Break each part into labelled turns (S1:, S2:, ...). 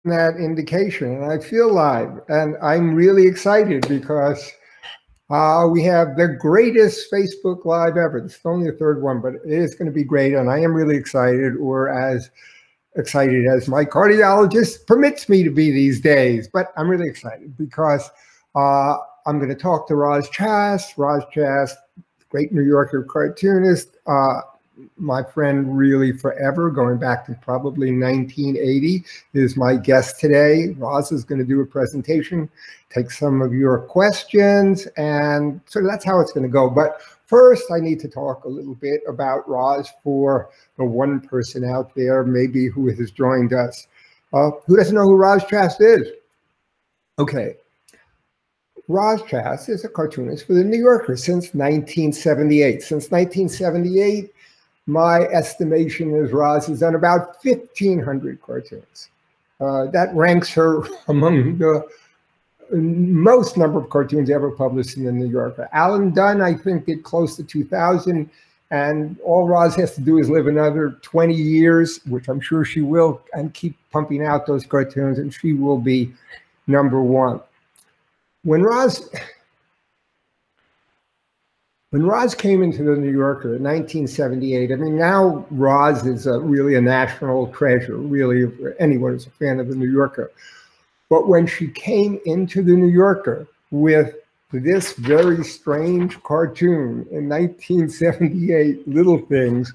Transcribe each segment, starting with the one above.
S1: that indication, and I feel live, and I'm really excited because we have the greatest Facebook Live ever. This is only the third one, but it is going to be great, and I am really excited, or as excited as my cardiologist permits me to be these days. But I'm really excited because I'm going to talk to Roz Chast. Roz Chast, great New Yorker cartoonist, my friend really forever, going back to probably 1980, is my guest today. Roz is going to do a presentation, take some of your questions, and so that's how it's going to go. But first, I need to talk a little bit about Roz for the one person out there maybe who has joined us. Who doesn't know who Roz Chast is? Okay. Roz Chast is a cartoonist for the New Yorker since 1978. Since 1978, my estimation is Roz has done about 1,500 cartoons. That ranks her among the most number of cartoons ever published in the New Yorker. Alan Dunn, I think, did close to 2,000, and all Roz has to do is live another 20 years, which I'm sure she will, and keep pumping out those cartoons, and she will be number one. When Roz came into the New Yorker in 1978, I mean, now Roz is really a national treasure, really, anyone who's a fan of the New Yorker. But when she came into the New Yorker with this very strange cartoon in 1978, Little Things,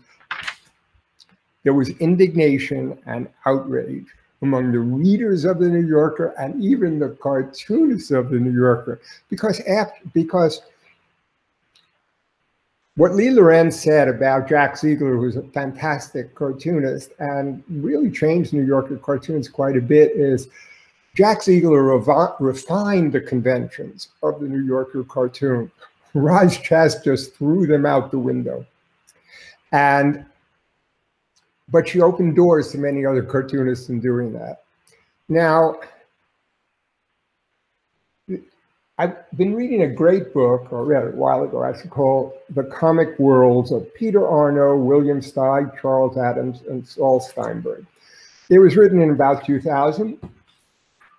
S1: there was indignation and outrage among the readers of the New Yorker and even the cartoonists of the New Yorker, because what Lee Lorenz said about Jack Ziegler, who's a fantastic cartoonist and really changed New Yorker cartoons quite a bit, is Jack Ziegler refined the conventions of the New Yorker cartoon. Roz Chast just threw them out the window. But she opened doors to many other cartoonists in doing that. Now, I've been reading a great book, or read it a while ago, actually, called The Comic Worlds of Peter Arno, William Steig, Charles Addams, and Saul Steinberg. It was written in about 2000.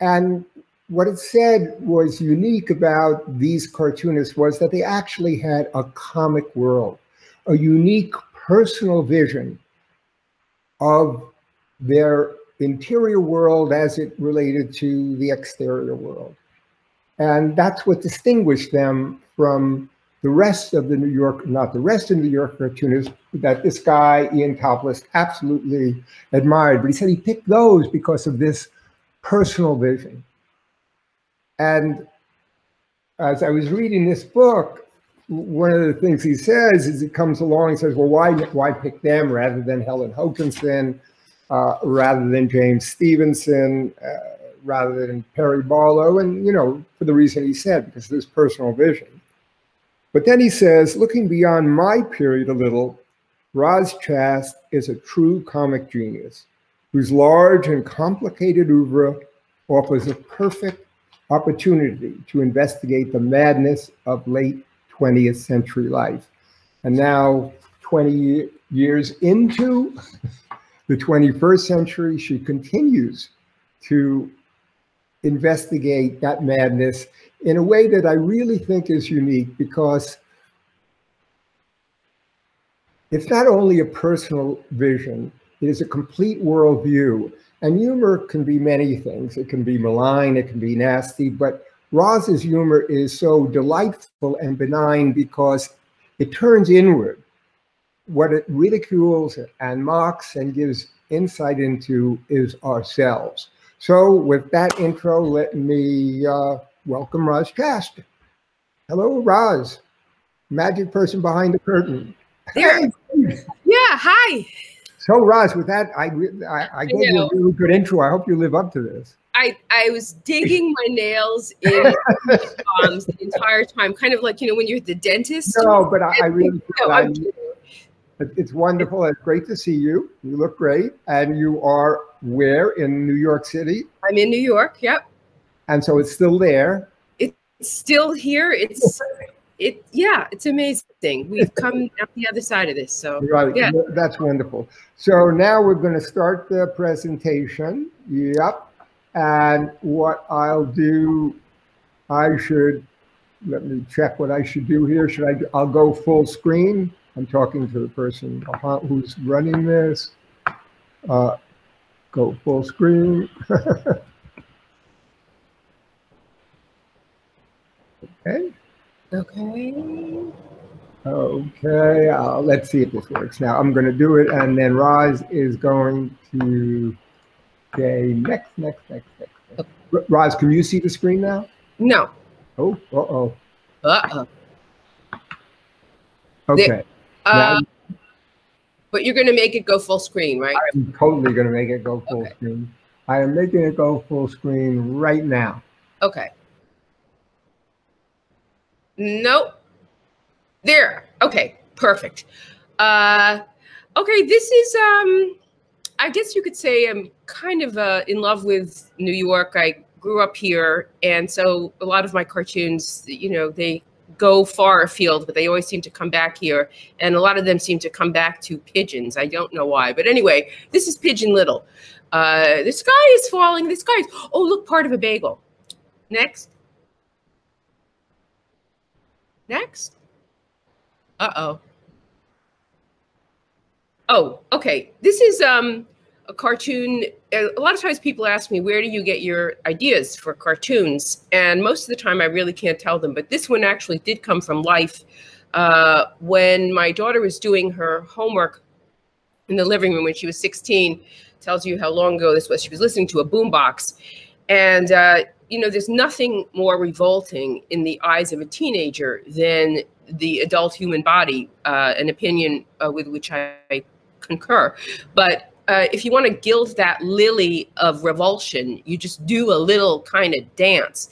S1: And what it said was unique about these cartoonists was that they actually had a comic world, a unique personal vision of their interior world as it related to the exterior world. And that's what distinguished them from the rest of the New York, not the rest of the New York cartoonists that this guy, Ian Toplis, absolutely admired. But he said he picked those because of this personal vision. And as I was reading this book, one of the things he says is he comes along and says, well, why pick them rather than Helen Hokinson, rather than James Stevenson, rather than Perry Barlow? And, you know, for the reason he said, because of this personal vision. But then he says, looking beyond my period a little, Roz Chast is a true comic genius whose large and complicated oeuvre offers a perfect opportunity to investigate the madness of late 20th century life. And now, 20 years into the 21st century, she continues to investigate that madness in a way that I really think is unique, because it's not only a personal vision, it is a complete worldview. And humor can be many things. It can be malign, it can be nasty, but Roz's humor is so delightful and benign because it turns inward. What it ridicules and mocks and gives insight into is ourselves. So with that intro, let me welcome Roz Chast. Hello, Roz, magic person behind the curtain.
S2: There. Yeah, hi.
S1: So Roz, with that, I gave you a really good intro. I hope you live up to this.
S2: I was digging my nails in the entire time, kind of like, you know, when you're at the dentist.
S1: No, but I really it's wonderful. It's great to see you. You look great. And you are where in New York City?
S2: I'm in New York, yep.
S1: And so it's still there?
S2: It's still here. Yeah, it's amazing. We've come out the other side of this, so
S1: right.
S2: Yeah.
S1: That's wonderful. So now we're going to start the presentation. Yep. And what I'll do, let me check what I should do here. I'll go full screen. I'm talking to the person who's running this. Go full screen. Okay.
S2: Okay.
S1: Okay. Let's see if this works. Now I'm going to do it, and then Roz is going to say next.
S2: Okay.
S1: Roz, can you see the screen now?
S2: No.
S1: Oh. Uh-oh.
S2: Uh-oh.
S1: Okay.
S2: But you're going to make it go full screen, right?
S1: I'm totally going to make it go full screen. I am making it go full screen right now.
S2: Okay. Nope. There. Okay. Perfect. Okay. This is, I guess you could say I'm kind of in love with New York. I grew up here. And so a lot of my cartoons, you know, they go far afield, but they always seem to come back here. And a lot of them seem to come back to pigeons. I don't know why. But anyway, this is Pigeon Little. The sky is falling. The sky is, oh, look, part of a bagel. Next. Next. Uh-oh. Oh, okay. This is a cartoon. A lot of times people ask me, where do you get your ideas for cartoons? And most of the time I really can't tell them. But this one actually did come from life. When my daughter was doing her homework in the living room when she was 16, tells you how long ago this was. She was listening to a boombox. And, you know, there's nothing more revolting in the eyes of a teenager than the adult human body, an opinion with which I concur. But if you want to gild that lily of revulsion, you just do a little kind of dance.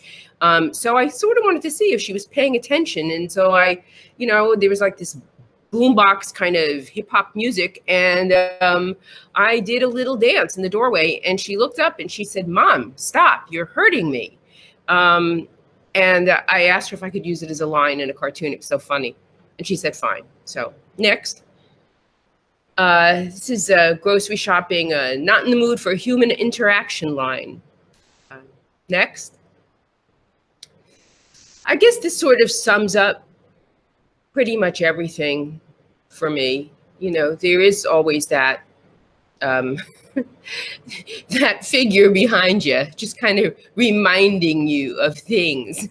S2: So I sort of wanted to see if she was paying attention. And so I, you know, there was like this boombox kind of hip hop music. And I did a little dance in the doorway, and she looked up and she said, "Mom, stop, you're hurting me." And I asked her if I could use it as a line in a cartoon. It was so funny. And she said, fine. So next. This is grocery shopping, not in the mood for a human interaction line. Next. I guess this sort of sums up pretty much everything for me. You know, there is always that that figure behind you, just kind of reminding you of things.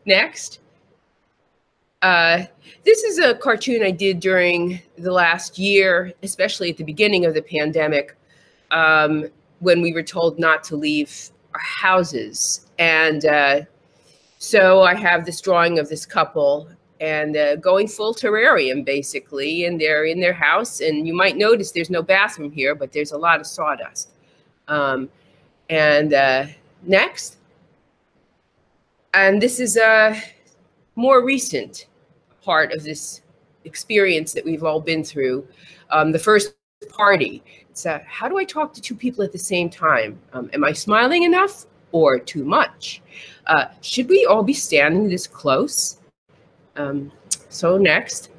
S2: Next. This is a cartoon I did during the last year, especially at the beginning of the pandemic, when we were told not to leave our houses. And so I have this drawing of this couple and going full terrarium, basically, and they're in their house. And you might notice there's no bathroom here, but there's a lot of sawdust. Next. And this is a more recent part of this experience that we've all been through. The first party. It's how do I talk to two people at the same time? Am I smiling enough or too much? Should we all be standing this close? So next.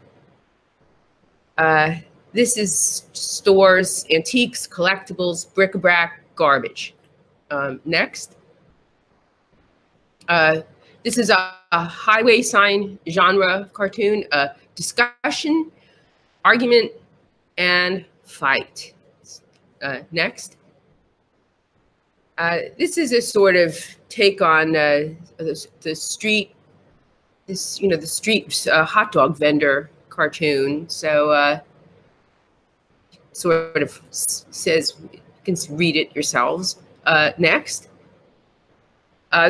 S2: This is stores, antiques, collectibles, bric-a-brac, garbage. Next. This is a highway sign genre cartoon, discussion, argument, and fight. Next. This is a sort of take on the street, the street hot dog vendor cartoon. So sort of says, you can read it yourselves. Next.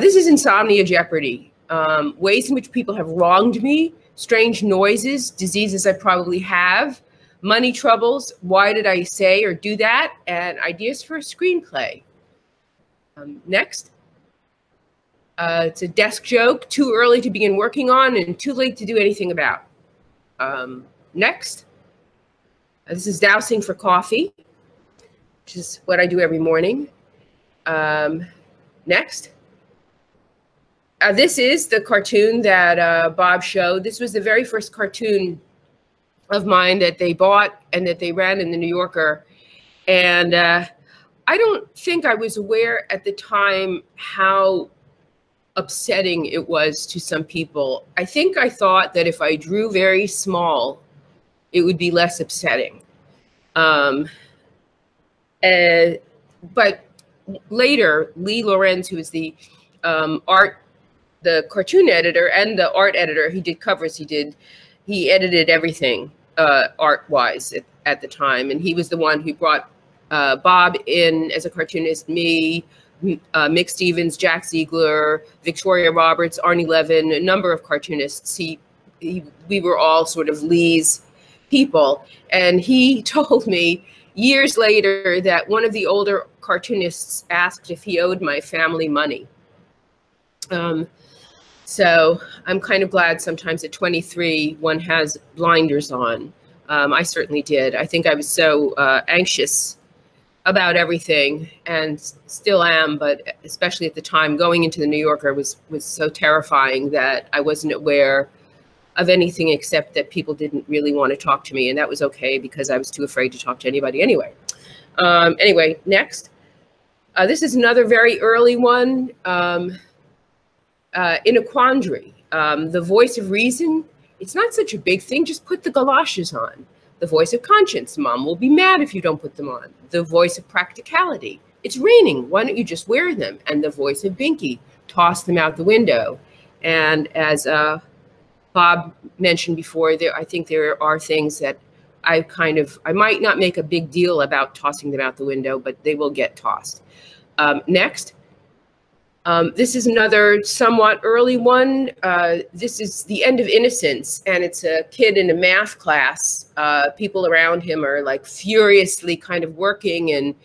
S2: This is Insomnia Jeopardy. Ways in which people have wronged me, strange noises, diseases I probably have, money troubles, why did I say or do that, and ideas for a screenplay. Next. It's a desk joke, too early to begin working on and too late to do anything about. Next. This is dousing for coffee, which is what I do every morning. Next. This is the cartoon that Bob showed. This was the very first cartoon of mine that they bought and that they ran in the New Yorker. And I don't think I was aware at the time how upsetting it was to some people. I think I thought that if I drew very small, it would be less upsetting. But later, Lee Lorenz, who was the cartoon editor and the art editor, he did covers, he edited everything art-wise at the time, and he was the one who brought Bob in as a cartoonist, me, Mick Stevens, Jack Ziegler, Victoria Roberts, Arnie Levin, a number of cartoonists. We were all sort of Lee's people. And he told me years later that one of the older cartoonists asked if he owed my family money. So I'm kind of glad sometimes at 23, one has blinders on. I certainly did. I think I was so anxious about everything, and still am, but especially at the time, going into the New Yorker was so terrifying that I wasn't aware of anything except that people didn't really want to talk to me, and that was okay because I was too afraid to talk to anybody anyway. Anyway, next. This is another very early one, In a Quandary. The Voice of Reason, it's not such a big thing, just put the galoshes on. The Voice of Conscience, Mom will be mad if you don't put them on. The Voice of Practicality, it's raining, why don't you just wear them? And the Voice of Binky, toss them out the window. And as Bob mentioned before, I think there are things that I might not make a big deal about tossing them out the window, but they will get tossed. Next. This is another somewhat early one. This is The End of Innocence, and it's a kid in a math class. People around him are like furiously kind of working, and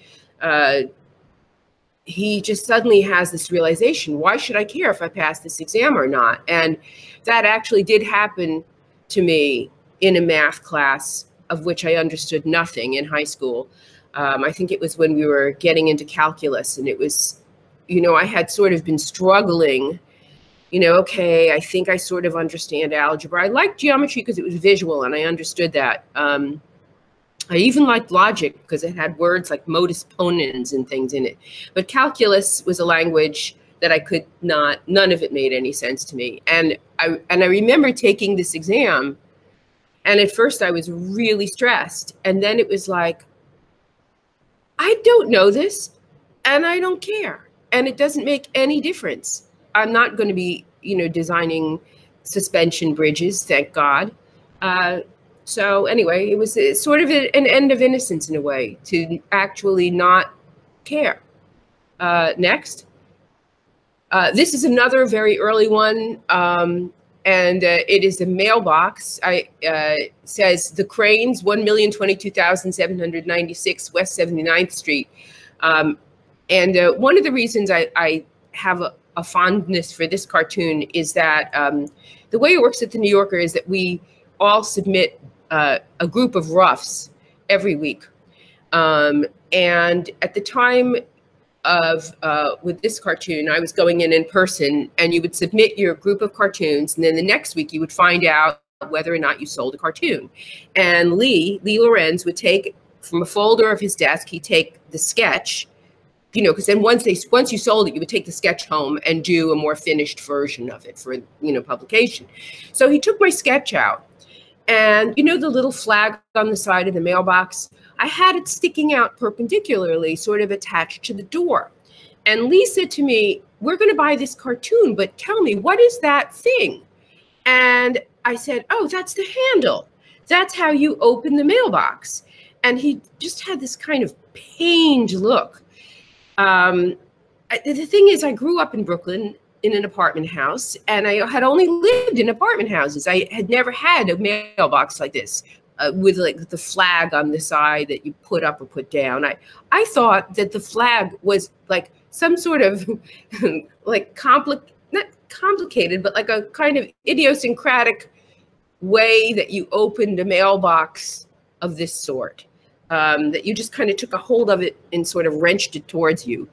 S2: he just suddenly has this realization, why should I care if I pass this exam or not? And that actually did happen to me in a math class of which I understood nothing in high school. I think it was when we were getting into calculus, and it was, you know, I had sort of been struggling, you know, okay, I think I sort of understand algebra. I liked geometry because it was visual and I understood that. I even liked logic because it had words like modus ponens and things in it. But calculus was a language that I could not, none of it made any sense to me. And I remember taking this exam, and at first I was really stressed. And then it was like, I don't know this and I don't care. And it doesn't make any difference. I'm not going to be, you know, designing suspension bridges, thank God. So anyway, it was sort of an end of innocence in a way, to actually not care. Next. This is another very early one, and it is a mailbox. Says The Cranes, 1,022,796 West 79th Street. And one of the reasons I have a fondness for this cartoon is that the way it works at the New Yorker is that we all submit a group of roughs every week. And at the time of with this cartoon, I was going in person, and you would submit your group of cartoons, and then the next week you would find out whether or not you sold a cartoon. And Lee Lorenz would take from a folder of his desk, he'd take the sketch, you know, because then once you sold it, you would take the sketch home and do a more finished version of it for, you know, publication. So he took my sketch out, and you know the little flag on the side of the mailbox? I had it sticking out perpendicularly, sort of attached to the door. And Lee said to me, we're going to buy this cartoon, but tell me, what is that thing? And I said, oh, that's the handle. That's how you open the mailbox. And he just had this kind of pained look. The thing is, I grew up in Brooklyn in an apartment house, and I had only lived in apartment houses. I had never had a mailbox like this with like the flag on the side that you put up or put down. I thought that the flag was like some sort of like not complicated, but like a kind of idiosyncratic way that you opened a mailbox of this sort. That you just kind of took a hold of it and sort of wrenched it towards you.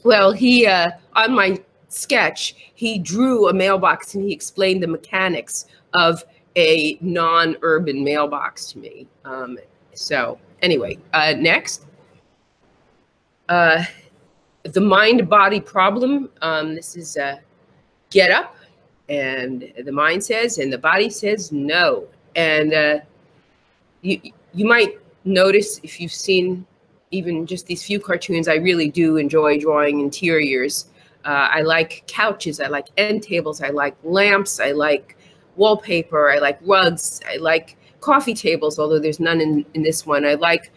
S2: Well, he, on my sketch, he drew a mailbox and he explained the mechanics of a non-urban mailbox to me. So anyway, next. The mind-body problem. This is get up, and the mind says, and the body says no. And you might notice, if you've seen even just these few cartoons, I really do enjoy drawing interiors. I like couches, I like end tables, I like lamps, I like wallpaper, I like rugs, I like coffee tables, although there's none in this one. I like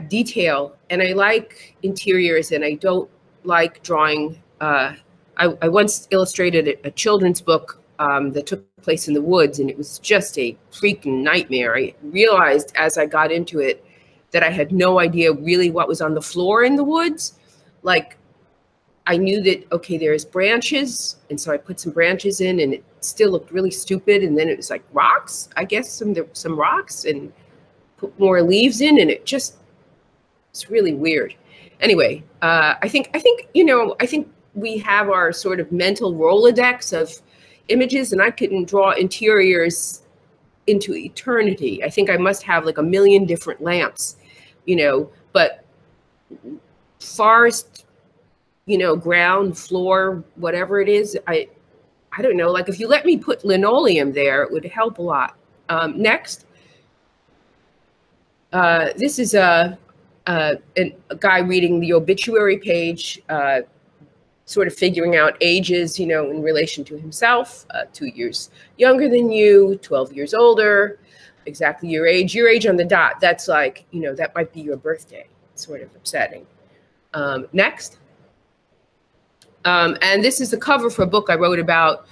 S2: detail, and I like interiors, and I don't like drawing. I once illustrated a children's book that took place in the woods, and it was just a freaking nightmare. I realized as I got into it that I had no idea really what was on the floor in the woods. Like, I knew that, okay, there's branches, and so I put some branches in, and it still looked really stupid. And then it was like rocks, I guess, some rocks, and put more leaves in, and it's really weird. Anyway, I think we have our sort of mental Rolodex of images, and I couldn't draw interiors into eternity. I think I must have like a million different lamps, but forest, ground, floor, whatever it is, I don't know. Like, if you let me put linoleum there, it would help a lot. Next. This is a guy reading the obituary page, sort of figuring out ages, in relation to himself. 2 years younger than you, 12 years older, exactly your age on the dot. That's like, that might be your birthday. It's sort of upsetting. Next. And this is the cover for a book I wrote about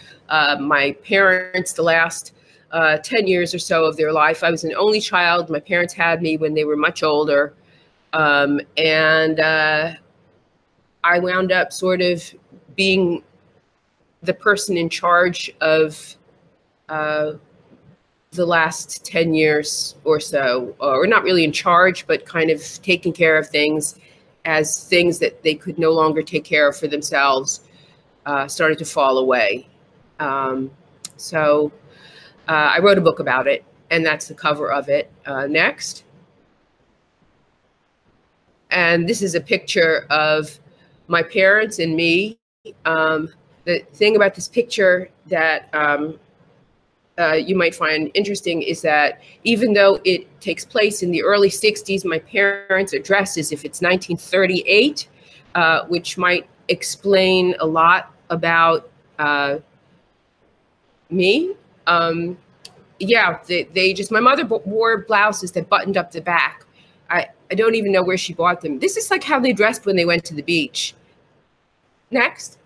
S2: my parents, the last 10 years or so of their life. I was an only child. My parents had me when they were much older. And I wound up sort of being the person in charge of the last 10 years or so, or not really in charge, but kind of taking care of things as things that they could no longer take care of for themselves started to fall away. So I wrote a book about it, and that's the cover of it. Next. And this is a picture of my parents and me. The thing about this picture that you might find interesting is that even though it takes place in the early 60s, my parents are dressed as if it's 1938, which might explain a lot about me. Yeah, my mother wore blouses that buttoned up the back. I don't even know where she bought them. This is like how they dressed when they went to the beach. Next.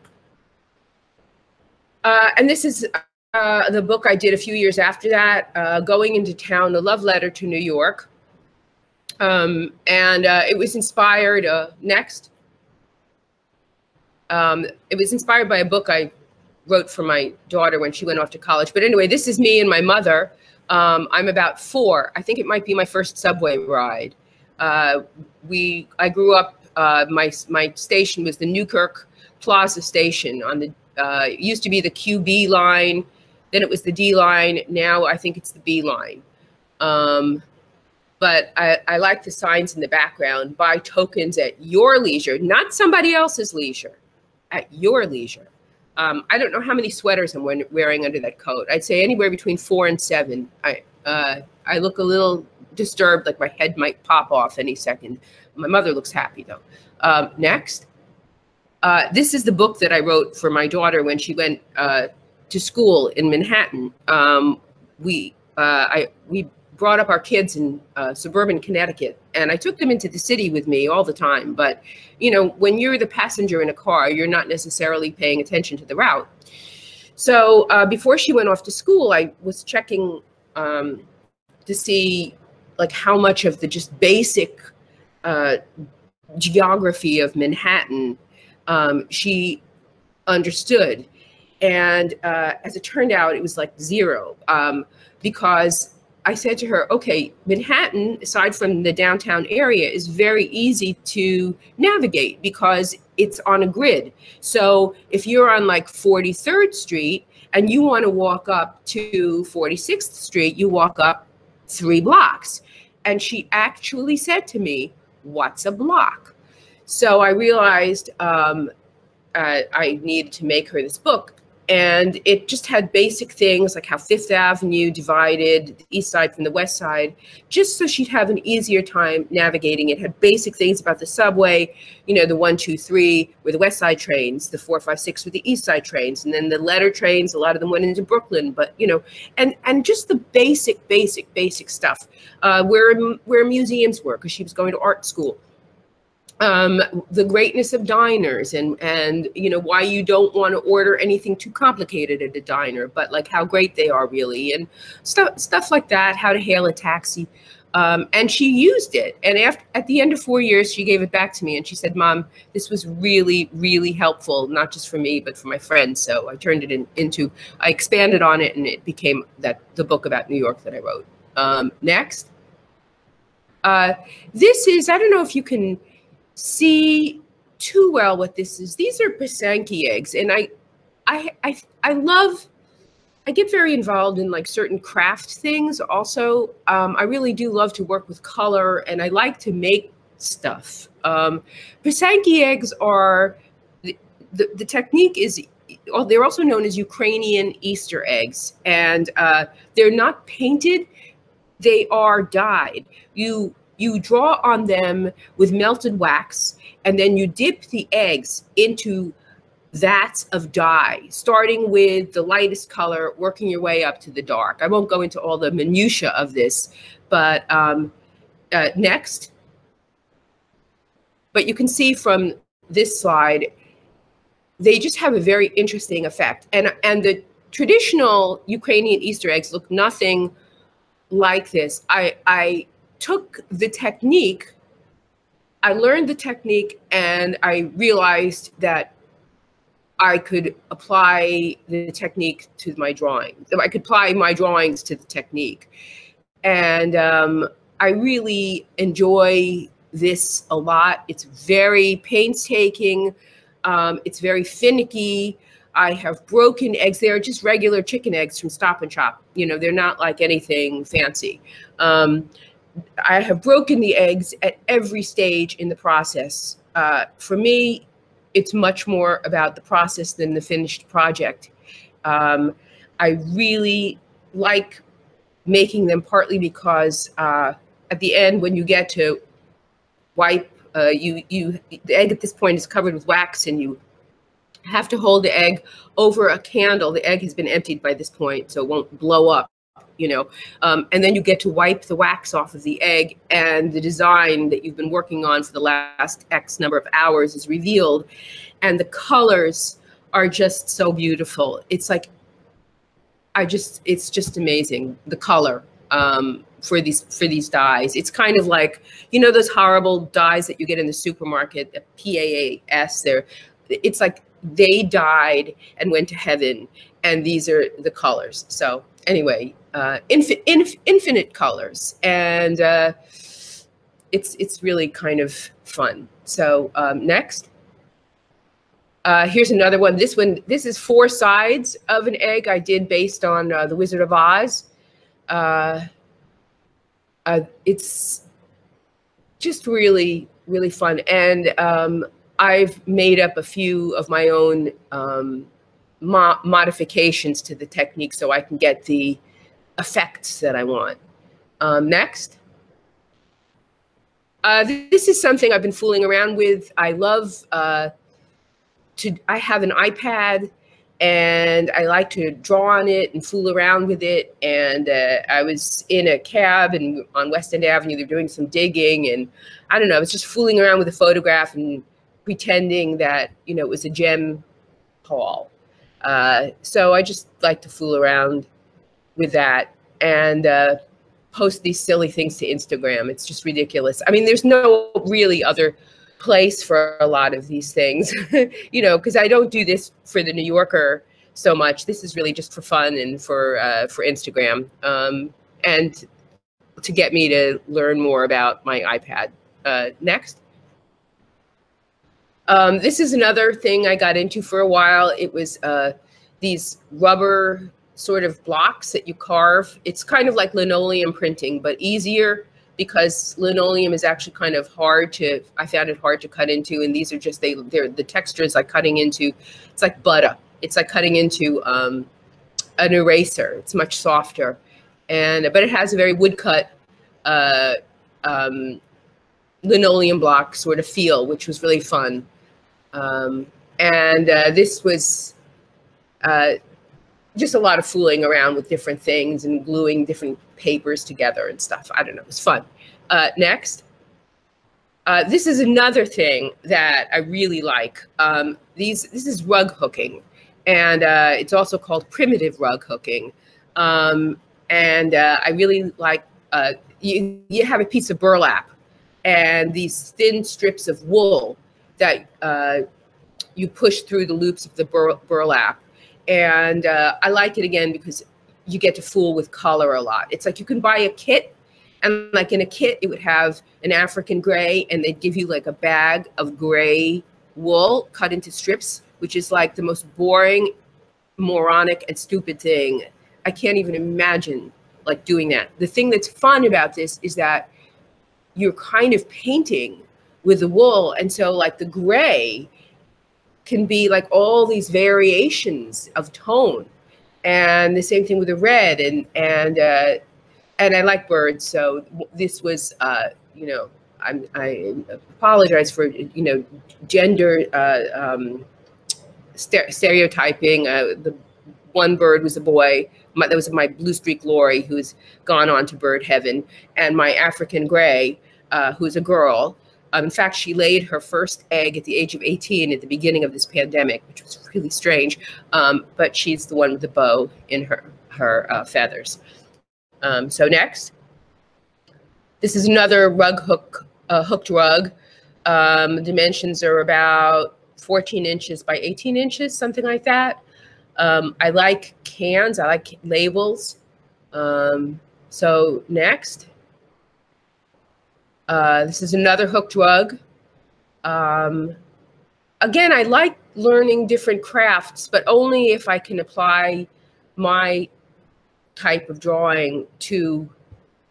S2: And this is the book I did a few years after that, Going Into Town, A Love Letter to New York. And it was inspired, next. It was inspired by a book I wrote for my daughter when she went off to college. But anyway, this is me and my mother. I'm about 4. I think it might be my first subway ride. I grew up, my station was the Newkirk Plaza station on the, it used to be the QB line, then it was the D line, now I think it's the B line. But I like the signs in the background: buy tokens at your leisure, not somebody else's leisure, at your leisure. I don't know how many sweaters I'm wearing under that coat. I'd say anywhere between 4 and 7. I look a little disturbed, like my head might pop off any second. My mother looks happy though. Next. This is the book that I wrote for my daughter when she went to school in Manhattan. We brought up our kids in suburban Connecticut, and I took them into the city with me all the time. But, when you're the passenger in a car, you're not necessarily paying attention to the route. So before she went off to school, I was checking to see like how much of the just basic geography of Manhattan she understood. And as it turned out, it was like 0, because I said to her, okay, Manhattan, aside from the downtown area, is very easy to navigate because it's on a grid. So if you're on like 43rd Street and you want to walk up to 46th Street, you walk up 3 blocks. And she actually said to me, what's a block? So I realized I needed to make her this book. And it just had basic things like how Fifth Avenue divided the East Side from the West Side, just so she'd have an easier time navigating. It had basic things about the subway, you know, the 1, 2, 3 were the West Side trains, the 4, 5, 6 were the East Side trains, and then the letter trains, a lot of them went into Brooklyn, but, you know, and just the basic stuff, where museums were, because she was going to art school. The greatness of diners and you know, why you don't want to order anything too complicated at a diner, but like how great they are really, and stuff like that, how to hail a taxi. And she used it. And at the end of 4 years, she gave it back to me and she said, Mom, this was really, really helpful, not just for me, but for my friends. So I turned it into, I expanded on it, and it became the book about New York that I wrote. Next. This is, I don't know if you can see too well what this is. These are Pisanki eggs, and I get very involved in like certain craft things also. I really do love to work with color, and I like to make stuff. Pisanki eggs are, the technique is, they're also known as Ukrainian Easter eggs, and they're not painted, they are dyed. You draw on them with melted wax, and then you dip the eggs into vats of dye, starting with the lightest color, working your way up to the dark. I won't go into all the minutiae of this, but next. But you can see from this slide, they just have a very interesting effect. And the traditional Ukrainian Easter eggs look nothing like this. I took the technique, I learned the technique, and I realized that I could apply the technique to my drawing. I could apply my drawings to the technique. And I really enjoy this a lot. It's very painstaking. It's very finicky. I have broken eggs. They're just regular chicken eggs from Stop and Shop. You know, they're not like anything fancy. I have broken the eggs at every stage in the process. For me, it's much more about the process than the finished project. I really like making them, partly because at the end, when you get to wipe, the egg at this point is covered with wax, and you have to hold the egg over a candle. The egg has been emptied by this point, so it won't blow up. You know, and then you get to wipe the wax off of the egg, and the design that you've been working on for the last X number of hours is revealed, and the colors are just so beautiful. It's like, it's just amazing, the color for these dyes. It's kind of like, you know, those horrible dyes that you get in the supermarket, the PAAS. It's like they died and went to heaven, and these are the colors. So anyway, infinite colors, and it's really kind of fun. So next, here's another one. This is 4 sides of an egg I did based on The Wizard of Oz. It's just really, really fun, and I've made up a few of my own modifications to the technique so I can get the effects that I want. Next. This is something I've been fooling around with. I love I have an iPad, and I like to draw on it and fool around with it. And I was in a cab on West End Avenue. They're doing some digging, and I don't know, I was just fooling around with a photograph and pretending that, you know, it was a gem haul. So I just like to fool around with that and post these silly things to Instagram. It's just ridiculous. I mean, there's no really other place for a lot of these things, you know, because I don't do this for the New Yorker so much. This is really just for fun and for Instagram, and to get me to learn more about my iPad. Next. This is another thing I got into for a while. It was these rubber sort of blocks that you carve. It's kind of like linoleum printing, but easier. because linoleum is actually kind of hard to, I found it hard to cut into. And these are just, they're the texture is like cutting into, it's like butter. It's like cutting into an eraser. It's much softer. But it has a very woodcut linoleum block sort of feel, which was really fun. This was just a lot of fooling around with different things and gluing different papers together and stuff. I don't know, it was fun. Next. This is another thing that I really like. This is rug hooking, and it's also called primitive rug hooking. I really like, you have a piece of burlap and these thin strips of wool that you push through the loops of the burlap. And I like it again because you get to fool with color a lot. It's like you can buy a kit, and like in a kit, it would have an African gray, and they'd give you like a bag of gray wool cut into strips, which is like the most boring, moronic, and stupid thing. I can't even imagine like doing that. The thing that's fun about this is that you're kind of painting with the wool. And so like the gray can be like all these variations of tone, and the same thing with the red, and I like birds. So this was, you know, I apologize for, you know, gender stereotyping. The one bird was a boy. That was my blue streak Lori, who's gone on to bird heaven, and my African gray, who's a girl. In fact, she laid her first egg at the age of 18 at the beginning of this pandemic, which was really strange. But she's the one with the bow in her feathers. So next, this is another rug hooked rug. Dimensions are about 14 inches by 18 inches, something like that. I like cans. I like labels. So next. This is another hooked rug. Again, I like learning different crafts, but only if I can apply my type of drawing to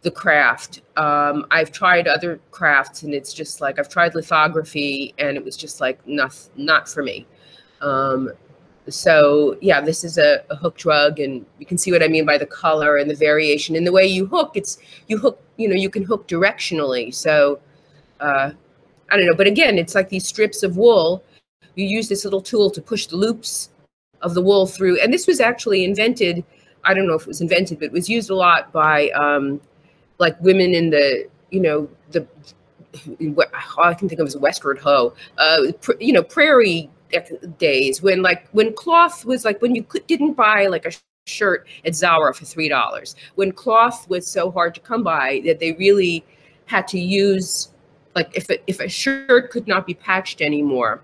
S2: the craft. I've tried other crafts, and it's just like, I've tried lithography, and it was just like not for me. So yeah, this is a hooked rug, and you can see what I mean by the color and the variation. And the way you hook, you know, you can hook directionally. So I don't know, but again, it's like these strips of wool. You use this little tool to push the loops of the wool through. And this was actually invented, I don't know if it was invented, but it was used a lot by like women in the, you know, all I can think of is Westward Ho, you know, prairie days, when cloth was like, when you didn't buy like a shirt at Zara for $3, when cloth was so hard to come by that they really had to use, like if a shirt could not be patched anymore,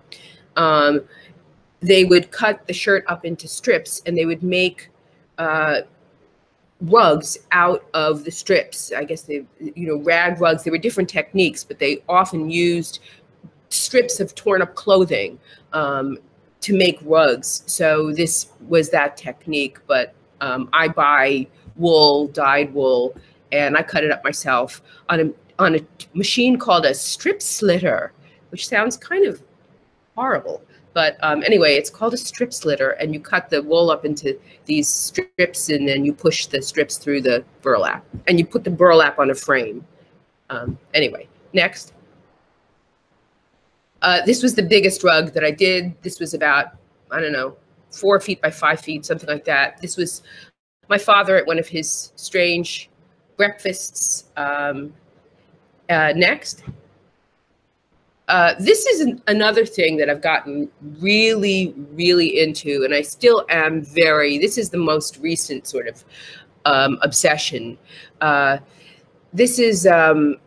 S2: they would cut the shirt up into strips, and they would make rugs out of the strips. I guess they, you know, rag rugs. There were different techniques, but they often used strips of torn up clothing to make rugs. So this was that technique, but I buy wool, dyed wool, and I cut it up myself on a machine called a strip slitter, which sounds kind of horrible. But anyway, it's called a strip slitter, and you cut the wool up into these strips, and then you push the strips through the burlap, and you put the burlap on a frame. Anyway, next. This was the biggest rug that I did. This was about, I don't know, 4 feet by 5 feet, something like that. This was my father at one of his strange breakfasts. Next. This is another thing that I've gotten really, really into, and I still am this is the most recent sort of obsession. This is hand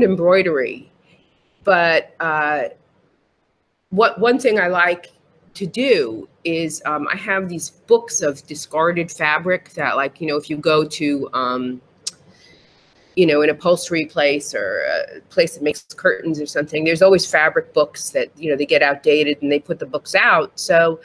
S2: embroidery. But one thing I like to do is I have these books of discarded fabric that, like, you know, if you go to, you know, an upholstery place or a place that makes curtains or something, there's always fabric books that, you know, they get outdated and they put the books out. So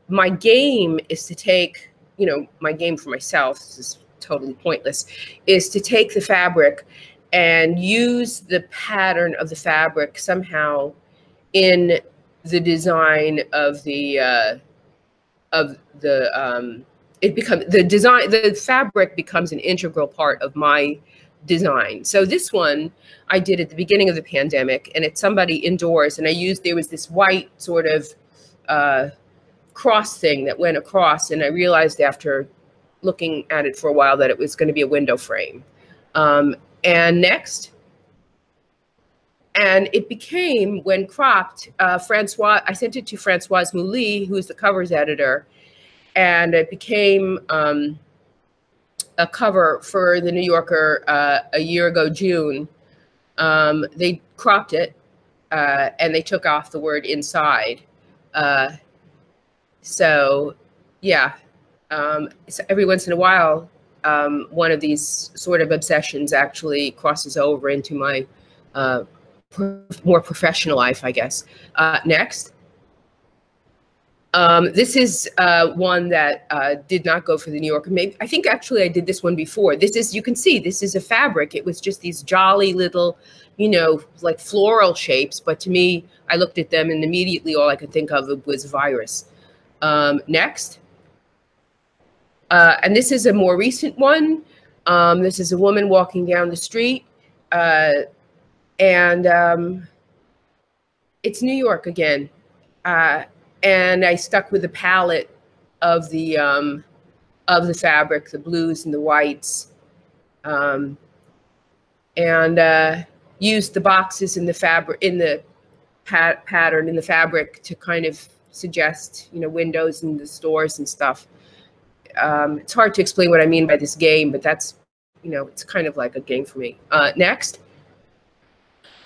S2: my game is to take, you know, my game for myself, this is totally pointless, is to take the fabric and use the pattern of the fabric somehow in the design of the the fabric becomes an integral part of my design. So this one I did at the beginning of the pandemic, and it's somebody indoors, and there was this white sort of cross thing that went across, and I realized after looking at it for a while that it was going to be a window frame. And next, and it became, when cropped, I sent it to Françoise Mouly, who's the covers editor, and it became a cover for the New Yorker a year ago, June. They cropped it, and they took off the word inside. So yeah, so every once in a while, one of these sort of obsessions actually crosses over into my more professional life, I guess. Next. This is one that did not go for the New Yorker. Maybe, I think actually I did this one before. This is, you can see, this is a fabric. It was just these jolly little, you know, like floral shapes. But to me, I looked at them and immediately all I could think of was virus. Next. And this is a more recent one. This is a woman walking down the street. And it's New York again. And I stuck with the palette of the fabric, the blues and the whites, and used the boxes in the fabric, in the pattern in the fabric to kind of suggest, you know, windows in the stores and stuff. It's hard to explain what I mean by this game, but that's, you know, it's kind of like a game for me. Next.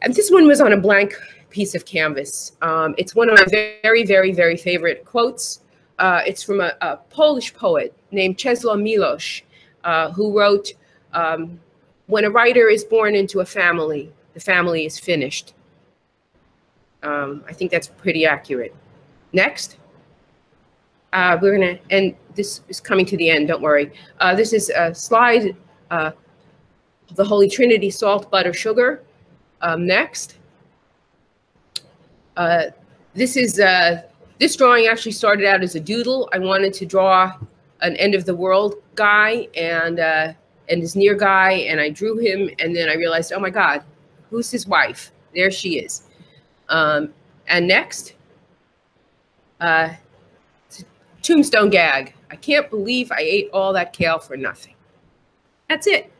S2: And this one was on a blank piece of canvas. It's one of my very, very, very favorite quotes. It's from a Polish poet named Czesław Miłosz, who wrote, when a writer is born into a family, the family is finished. I think that's pretty accurate. Next. We're gonna, and this is coming to the end, don't worry. This is a slide, the Holy Trinity, salt, butter, sugar. Next. This drawing actually started out as a doodle. I wanted to draw an end of the world guy and his near guy, and I drew him, and then I realized, oh my God, who's his wife? There she is. And next, tombstone gag. I can't believe I ate all that kale for nothing. That's it.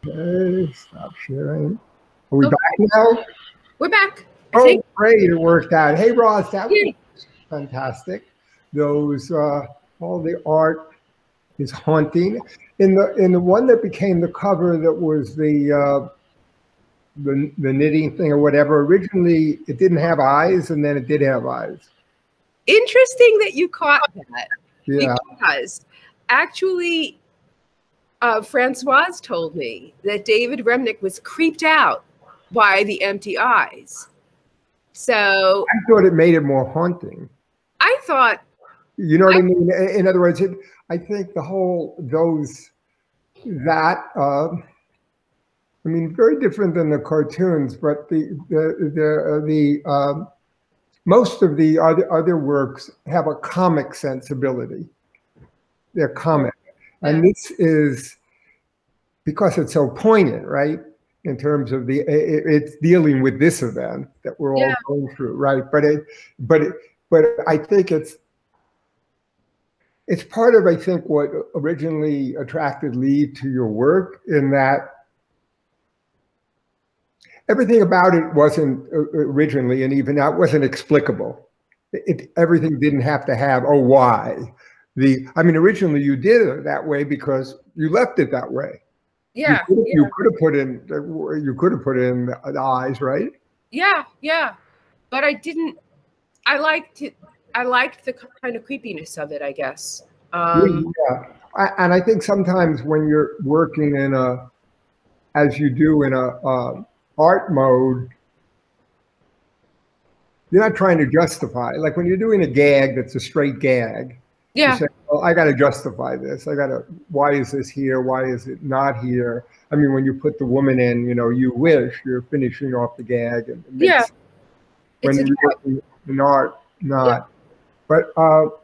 S1: Okay, stop sharing. Are we back now?
S2: We're back.
S1: Oh, great, it worked out. Hey, Roz, that was fantastic. Those, all the art is haunting. In the one that became the cover, that was the knitting thing or whatever, originally it didn't have eyes, and then it did have eyes.
S2: Interesting that you caught that.
S1: Yeah.
S2: Because actually, Françoise told me that David Remnick was creeped out by the empty eyes. So
S1: I thought it made it more haunting.
S2: I thought,
S1: you know what I mean? In other words, I think the whole, I mean, very different than the cartoons, but most of the other works have a comic sensibility. They're comic. And this is, because it's so poignant, right? In terms of it's dealing with this event that we're all going through, right? But I think it's part of, I think, what originally attracted Lee to your work, in that everything about it wasn't originally, and even that wasn't explicable. Everything didn't have to have a why. I mean, originally you did it that way because you left it that way.
S2: Yeah.
S1: You could have put in the eyes, right?
S2: Yeah, yeah. But I didn't. I liked it. I liked the kind of creepiness of it, I guess.
S1: Yeah. And I think sometimes when you're working as you do in a art mode, you're not trying to justify. Like when you're doing a gag that's a straight gag.
S2: Yeah.
S1: You say, well, I got to justify this. Why is this here? Why is it not here? I mean, when you put the woman in, you wish, you're finishing off the gag. And it makes, when you're working in art, not. Yeah. But I'll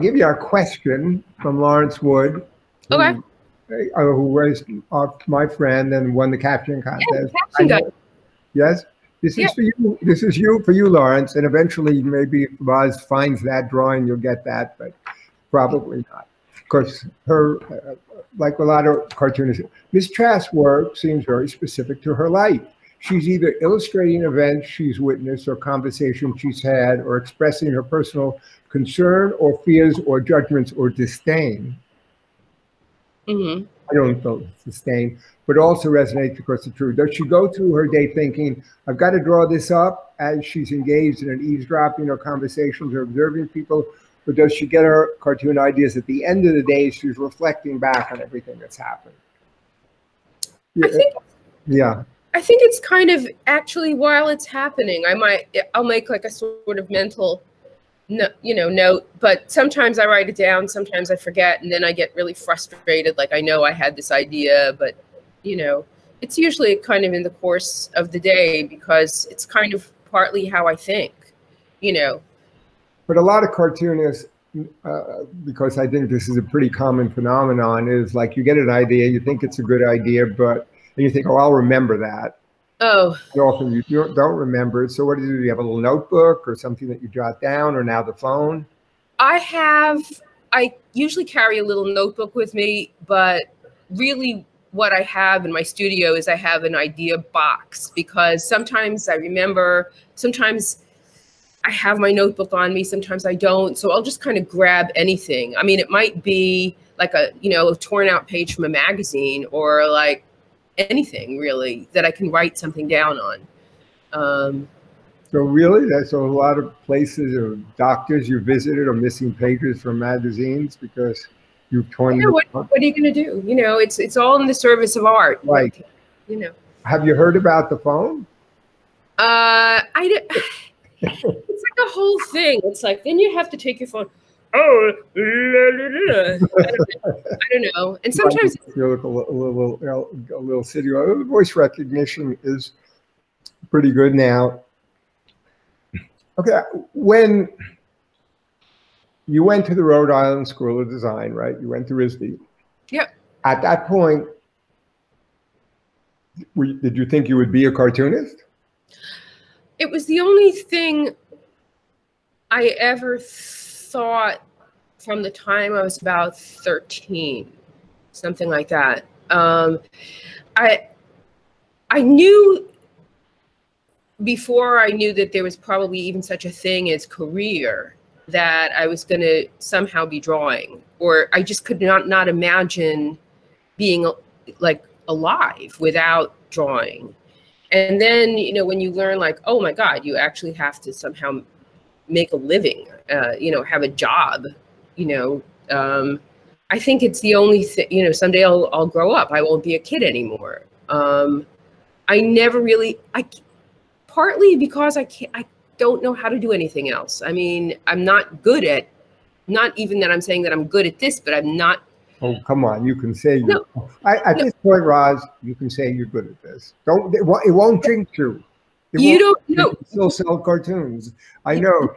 S1: give you a question from Lawrence Wood.
S2: Okay.
S1: Who was my friend and won the captioning contest. Yes, this is for you. This is for you, Lawrence. And eventually, maybe if Roz finds that drawing, you'll get that, but probably not. Because her, like a lot of cartoonists, Ms. Chast's work seems very specific to her life. She's either illustrating events she's witnessed or conversations she's had, or expressing her personal concern or fears or judgments or disdain. I don't know disdain, but also resonates because it's true. Does she go through her day thinking, I've got to draw this up as she's engaged in an eavesdropping or conversations or observing people? Or does she get her cartoon ideas at the end of the day? She's reflecting back on everything that's happened.
S2: I think it's kind of actually while it's happening. I'll make like a sort of mental note, but sometimes I write it down, sometimes I forget, and then I get really frustrated. Like I know I had this idea, but it's usually kind of in the course of the day because it's kind of partly how I think,
S1: But a lot of cartoonists, because I think this is a pretty common phenomenon, is like you get an idea, you think it's a good idea, and you think, oh, I'll remember that.
S2: Oh.
S1: And often you don't remember it. So what do you do? Do you have a little notebook or something that you jot down, or now the phone?
S2: I usually carry a little notebook with me, but really what I have in my studio is I have an idea box, because sometimes I remember, sometimes I have my notebook on me, sometimes I don't. So I'll just kind of grab anything. I mean, it might be like a torn out page from a magazine, or like anything really that I can write something down on.
S1: So really, that's a lot of places or doctors you visited are missing pages from magazines because you've torn them.
S2: What are you going to do? It's all in the service of art.
S1: Right.
S2: Like,
S1: Have you heard about the phone?
S2: It's like a whole thing. It's like, then you have to take your phone. Oh, I don't know. And sometimes
S1: you look a little city. Voice recognition is pretty good now. Okay, when you went to the Rhode Island School of Design, right? You went to RISD.
S2: Yep.
S1: At that point, did you think you would be a cartoonist?
S2: It was the only thing I ever thought from the time I was about 13, something like that. I knew before I knew that there was probably even such a thing as career that I was going to somehow be drawing, or I just could not imagine being like alive without drawing. And then, when you learn like, oh my God, you actually have to somehow make a living, have a job, I think it's the only thing, someday I'll grow up. I won't be a kid anymore. I never really, partly because I don't know how to do anything else. I mean, I'm not good at, not even that I'm saying that I'm good at this, but I'm not.
S1: Oh, come on. You can say, at this point, Roz, you can say you're good at this. It won't jinx you.
S2: You don't know.
S1: You can still sell cartoons. I know.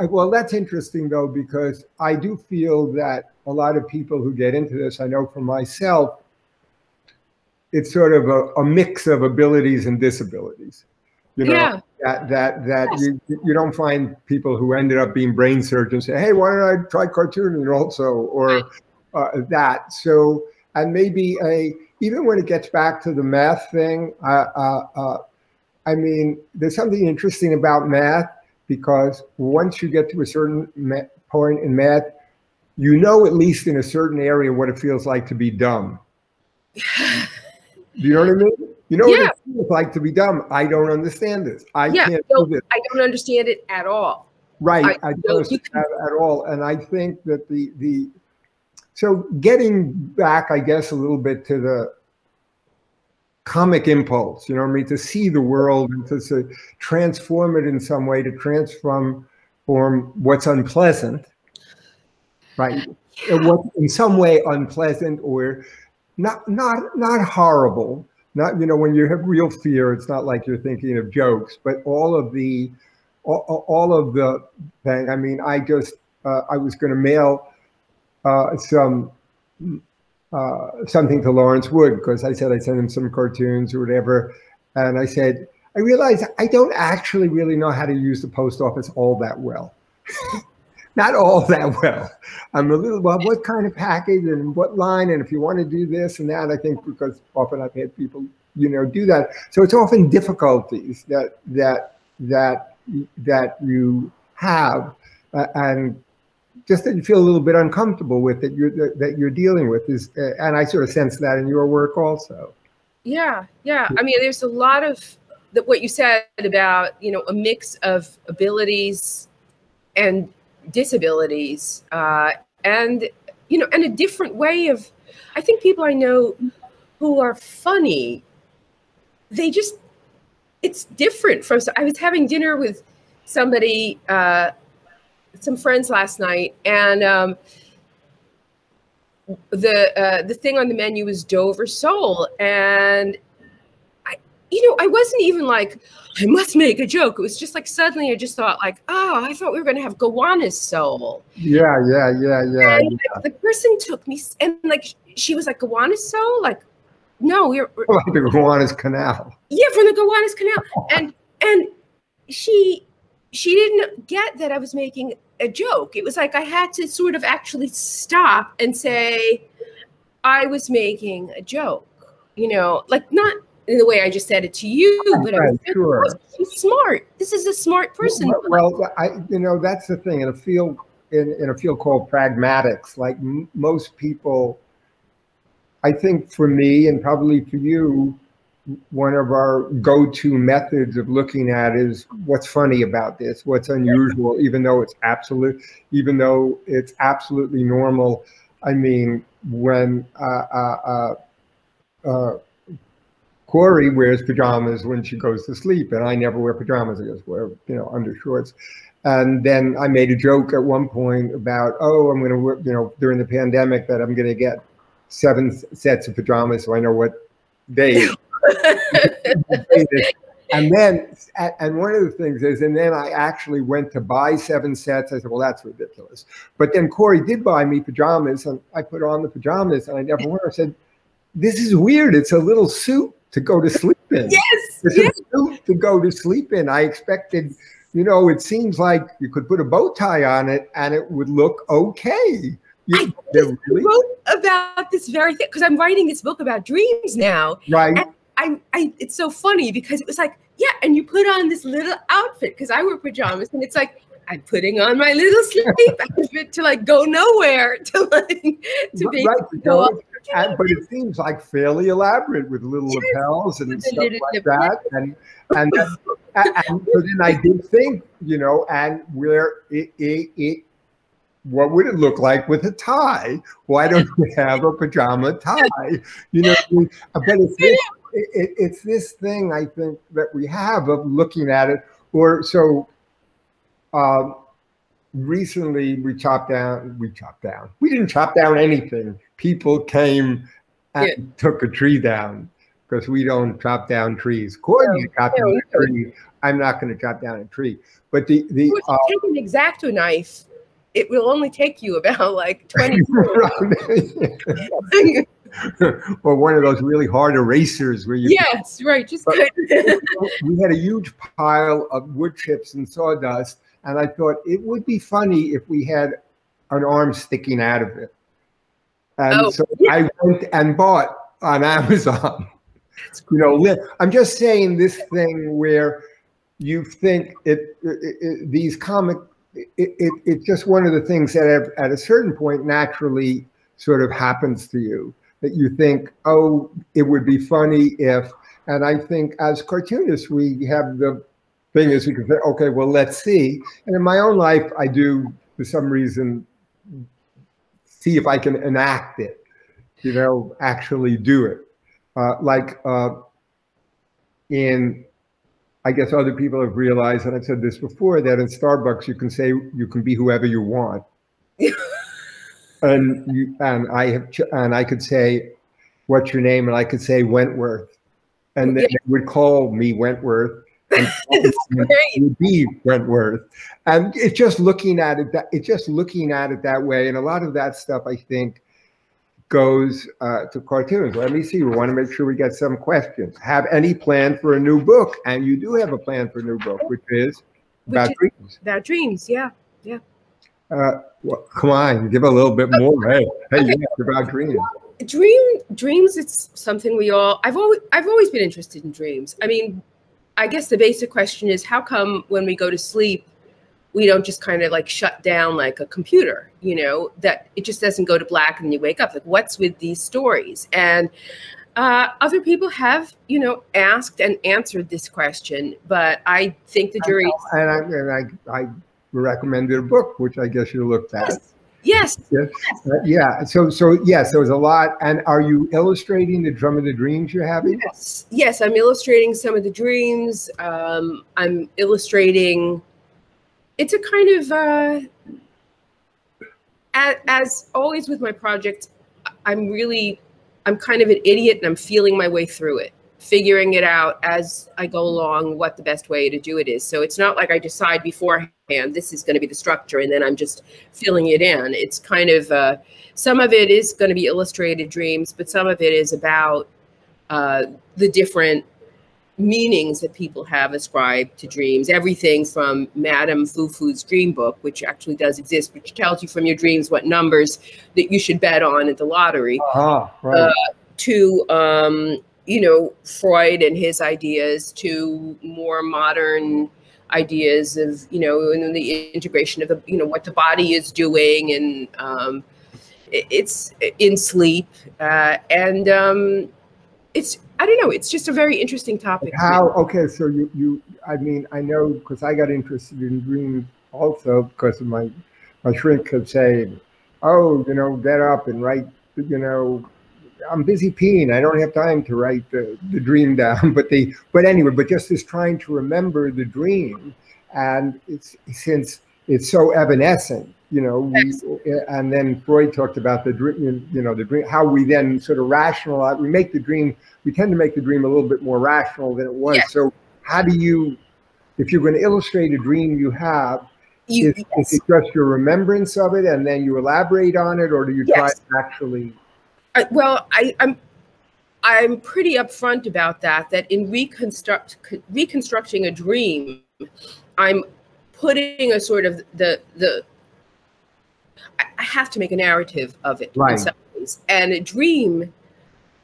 S1: Well, that's interesting, though, because I do feel that a lot of people who get into this, I know for myself, it's sort of a mix of abilities and disabilities. That you don't find people who ended up being brain surgeons say, hey, why don't I try cartooning also, or that. So, and maybe even when it gets back to the math thing, I mean, there's something interesting about math, because once you get to a certain point in math, at least in a certain area what it feels like to be dumb. Do you know what I mean? What it feels like to be dumb. I don't understand this. I can't do this. I
S2: don't understand it at all.
S1: Right. I don't understand it at all. And I think that so getting back, I guess, a little bit to comic impulse, you know what I mean, to see the world and to transform it in some way, to transform what's unpleasant, right? What's in some way unpleasant or not horrible. Not, you know, when you have real fear, it's not like you're thinking of jokes, but all of the thing. I mean, I was going to mail something to Lawrence Wood because I said I'd send him some cartoons or whatever. And I said, I realized I don't actually really know how to use the post office all that well. Not all that well. I'm a little, well, what kind of package and what line? And if you want to do this and that, I think because often I've had people, you know, do that. So it's often difficulties that you have and just that you feel a little bit uncomfortable with that you're dealing with is, and I sort of sense that in your work also. Yeah.
S2: I mean, there's a lot of what you said about, you know, a mix of abilities and disabilities, and, you know, and a different way of, I think people I know who are funny, they just, it's different from, I was having dinner with somebody, some friends last night, and the thing on the menu was Dover sole, and I wasn't even like, I must make a joke. It was just like suddenly I just thought like, oh, I thought we were going to have Gowanus sole.
S1: Yeah.
S2: And like, the person took me and like she was like, Gowanus sole, like, no, we're
S1: like the Gowanus Canal.
S2: Yeah, from the Gowanus Canal, and she didn't get that I was making a joke. It was like I had to sort of actually stop and say I was making a joke, you know, like not in the way I just said it to you, but
S1: right, sure.
S2: She's smart. This is a smart person.
S1: Well, you know, that's the thing in a field called pragmatics. Like most people, I think for me and probably for you, one of our go-to methods of looking at is what's funny about this, what's unusual, even though it's absolutely normal. I mean, when Corey wears pajamas when she goes to sleep, and I never wear pajamas. I just wear, you know, undershorts. And then I made a joke at one point about, oh, I'm going to wear, you know, during the pandemic that I'm going to get 7 sets of pajamas so I know what day. And one of the things is, and then I actually went to buy 7 sets. I said, well, that's ridiculous. But then Corey did buy me pajamas, and I put on the pajamas, and I never wore. I said, this is weird. It's a little suit to go to sleep in.
S2: Yes.
S1: It's a suit to go to sleep in. I expected, you know, it seems like you could put a bow tie on it and it would look okay.
S2: I wrote about this very thing because I'm writing this book about dreams now.
S1: Right.
S2: And it's so funny because it was like, yeah, and you put on this little outfit because I wear pajamas, and it's like I'm putting on my little sleep outfit to like go nowhere, to be go up.
S1: But it seems like fairly elaborate with little lapels and stuff like that. And so then I did think, you know, and where what would it look like with a tie? Why don't we have a pajama tie? You know, but it's this thing I think that we have of looking at it. Or so recently we didn't chop down anything. People came and took a tree down because we don't chop down trees. Corey chopped down a tree. I'm not going to chop down a tree. But
S2: if you take an X-Acto knife, it will only take you about like 20
S1: or one of those really hard erasers where you
S2: yes, right. Just
S1: we had a huge pile of wood chips and sawdust, and I thought it would be funny if we had an arm sticking out of it. And I went and bought on Amazon. You know, I'm just saying this thing where you think these comic. It's just one of the things that at a certain point naturally sort of happens to you, that you think, oh, it would be funny if, and I think as cartoonists, we have the thing is we can say, okay, well, let's see. And in my own life, I do, for some reason, see if I can enact it, you know, actually do it. in, I guess other people have realized, and I've said this before, that in Starbucks you can say you can be whoever you want, and I could say, "What's your name?" and I could say Wentworth, and then they would call me Wentworth, and it would be Wentworth, and it's just looking at it that way, and a lot of that stuff I think goes to cartoons. Let me see. We want to make sure we get some questions. Have any plan for a new book? And you do have a plan for a new book, which is about dreams.
S2: About dreams, yeah.
S1: Well, come on, give a little bit more. Hey, okay. Yeah, it's about dreams.
S2: Dreams. It's something I've always been interested in dreams. I mean, I guess the basic question is, how come when we go to sleep, we don't just kind of like shut down like a computer, you know, that it just doesn't go to black and you wake up? Like, what's with these stories? And other people have, you know, asked and answered this question, but I think the jury. And
S1: I recommended a book, which I guess you looked at.
S2: Yes.
S1: Yeah. So yes, there was a lot. And are you illustrating some of the dreams you're having?
S2: Yes, I'm illustrating some of the dreams. I'm illustrating. It's a kind of, as always with my project, I'm kind of an idiot and I'm feeling my way through it, figuring it out as I go along, what the best way to do it is. So it's not like I decide beforehand, this is going to be the structure, and then I'm just filling it in. It's kind of, some of it is going to be illustrated dreams, but some of it is about the different meanings that people have ascribed to dreams. Everything from Madame Fufu's dream book, which actually does exist, which tells you from your dreams what numbers that you should bet on at the lottery,
S1: right.
S2: To you know, Freud and his ideas, to more modern ideas of, you know, and the integration of the, you know, what the body is doing, and it's in sleep, and it's, I don't know, it's just a very interesting topic.
S1: Okay, so I mean, I know, because I got interested in dreams also because of my shrink kept saying, oh, you know, get up and write, you know, I'm busy peeing, I don't have time to write the dream down. But anyway, but just as trying to remember the dream, and since it's so evanescent, you know, and then Freud talked about the dream, you know, the dream, how we then sort of rationalize, we tend to make the dream a little bit more rational than it was. Yes. So how do you, if you're going to illustrate a dream you have, is it just your remembrance of it and then you elaborate on it, or do you try to actually?
S2: Well, I'm pretty upfront about that in reconstructing a dream, I'm putting a sort of I have to make a narrative of it, right, in some ways. And a dream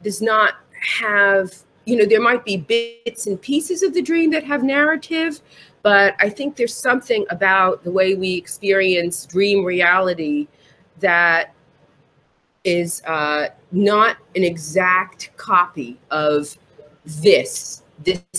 S2: does not have, you know, there might be bits and pieces of the dream that have narrative, but I think there's something about the way we experience dream reality that is not an exact copy of this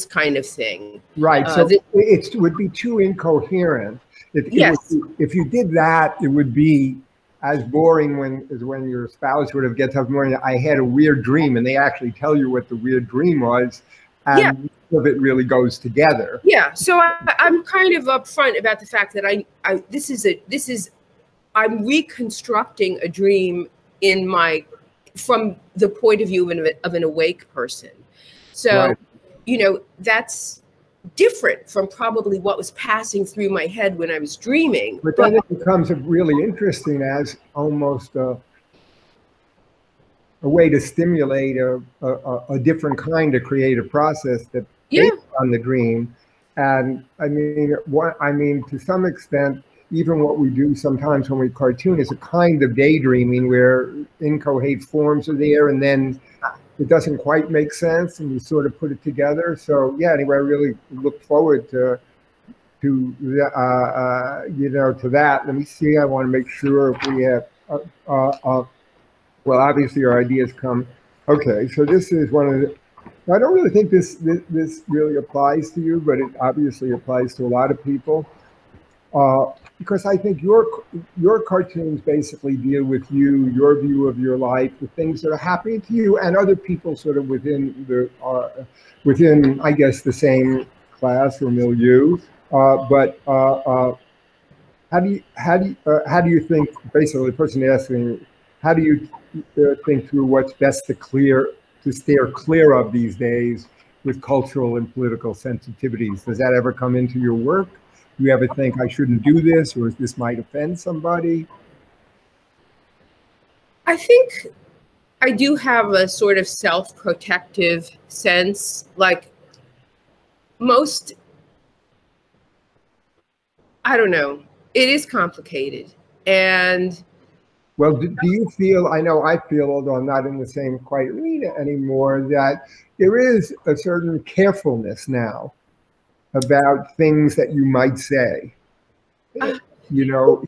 S2: kind of thing.
S1: Right. So it would be too incoherent. If you did that, it would be as boring as when your spouse would have gets up in the morning, I had a weird dream, and they actually tell you what the weird dream was, and none of it really goes together.
S2: Yeah. So I'm kind of upfront about the fact that I'm reconstructing a dream from the point of view of an awake person. So, right, you know, that's different from probably what was passing through my head when I was dreaming.
S1: But then it becomes really interesting as almost a way to stimulate a different kind of creative process that based on the dream. And I mean, to some extent, even what we do sometimes when we cartoon is a kind of daydreaming where inchoate forms are there and then it doesn't quite make sense and you sort of put it together. So yeah, anyway, I really look forward to you know, to that. Let me see, I want to make sure if we have, well, obviously our ideas come. Okay, so this is one of the, I don't really think this really applies to you, but it obviously applies to a lot of people. because I think your cartoons basically deal with you, your view of your life, the things that are happening to you, and other people sort of within within, I guess, the same class or milieu. How do you think? Basically, the person asking, how do you think through what's best to steer clear of these days with cultural and political sensitivities? Does that ever come into your work? Do you ever think I shouldn't do this, or this might offend somebody?
S2: I think I do have a sort of self-protective sense, like most, I don't know, it is complicated. And
S1: well, do you feel, I know I feel, although I'm not in the same quite arena anymore, that there is a certain carefulness now about things that you might say, you know?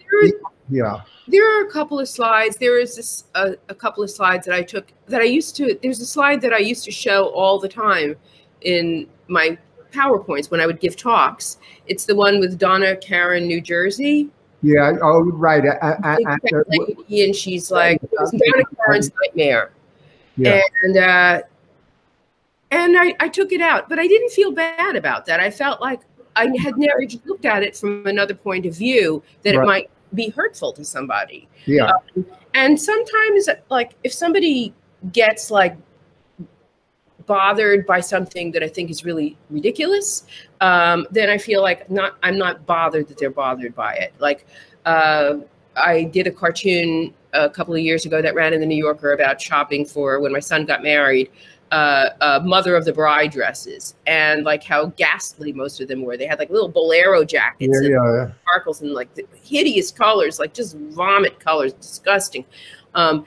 S1: Yeah.
S2: There are a couple of slides. There is this, a couple of slides that I took that I used to, there's a slide that I used to show all the time in my PowerPoints when I would give talks. It's the one with Donna Karan, New Jersey.
S1: Yeah. Oh, right.
S2: And she's like, Donna Karan's nightmare.
S1: Yeah.
S2: And I took it out, but I didn't feel bad about that. I felt like I had never looked at it from another point of view, that it might be hurtful to somebody.
S1: Yeah.
S2: And sometimes, like, if somebody gets like bothered by something that I think is really ridiculous, then I feel like I'm not bothered that they're bothered by it. Like, I did a cartoon a couple of years ago that ran in the New Yorker about shopping for, when my son got married, mother of the bride dresses, and like how ghastly most of them were. They had like little bolero jackets and sparkles and like the hideous colors, like just vomit colors, disgusting. And